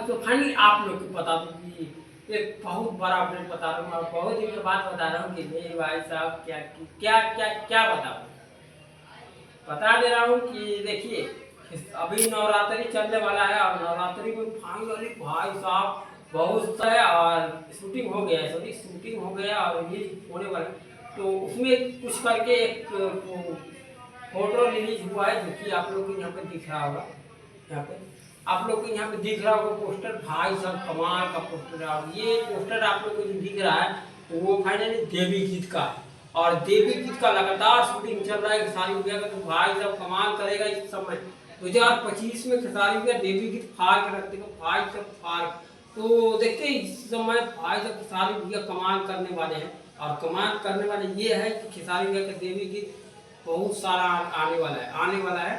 तो फाइनली आप लोग को बता दूं कि एक बहुत बड़ा अपडेट बता रहा हूँ और बहुत दिन के बाद बता रहा हूँ कि मेरे भाई साहब क्या क्या क्या क्या बताऊँ। बता दे रहा हूँ कि देखिए अभी नवरात्रि चलने वाला है और नवरात्रि में फाइनली भाई साहब बहुत है और शूटिंग हो गया है, सॉरी शूटिंग हो गया और रिलीज होने वाला है। तो उसमें कुछ करके एक फोटो रिलीज हुआ है जो कि आप लोग को यहाँ पे दिख रहा होगा। यहाँ पे आप लोग को यहाँ पे दिख रहा होगा पोस्टर, भाई साहब कमाल का पोस्टर है। और ये पोस्टर आप लोग को जो दिख रहा है तो वो फाइनली देवी गीत का है और देवी गीत का लगातार शूटिंग चल रहा है खेसारी भैया का। तो भाई साहब कमाल करेगा इस समय 2025 में खेसारी भैया देवी गीत फाड़ के रख देगा भाई साहब फाड़। तो देखते हैं इस समय भाई साहब खेसारी भैया कमाल करने वाले हैं और कमाल करने वाले ये है कि खेसारी भैया का देवी गीत बहुत सारा आने वाला है।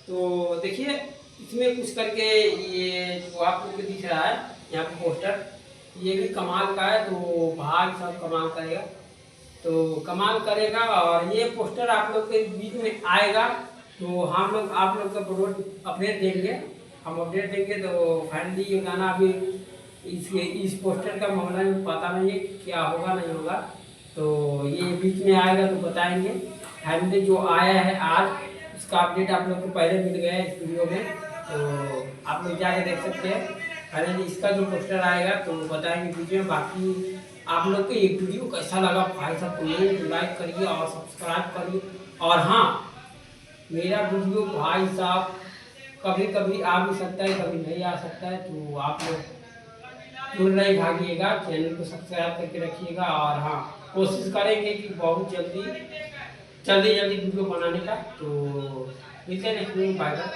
तो देखिए इसमें कुछ करके ये जो आप लोग को दिख रहा है यहाँ पे पोस्टर ये भी कमाल का है। तो भाई साहब कमाल करेगा, तो कमाल करेगा और ये पोस्टर आप लोग के बीच में आएगा। तो हम लोग आप लोग का अपडेट देंगे, हम अपडेट देंगे। तो फाइनली ये गाना अभी इस पोस्टर का मामला में पता नहीं है क्या होगा नहीं होगा, तो ये बीच में आएगा तो बताएंगे। फाइनली जो आया है आज उसका अपडेट आप लोग को पहले मिल गया है इस वीडियो में, तो आप लोग जाके देख सकते हैं। फाइनली इसका जो पोस्टर आएगा तो बताएंगे वीडियो में। बाकी आप लोग को ये वीडियो कैसा लगा भाई साहब कमेंट लाइक करिए और सब्सक्राइब करिए। और हाँ मेरा वीडियो भाई साहब कभी कभी आ भी सकता है कभी नहीं आ सकता है, तो आप लोग दूर नहीं भागिएगा, चैनल को सब्सक्राइब करके रखिएगा। और हाँ कोशिश करेंगे कि बहुत जल्दी वीडियो बनाने का। तो मिलते हैं नेक्स्ट वीडियो में, बाय बाय।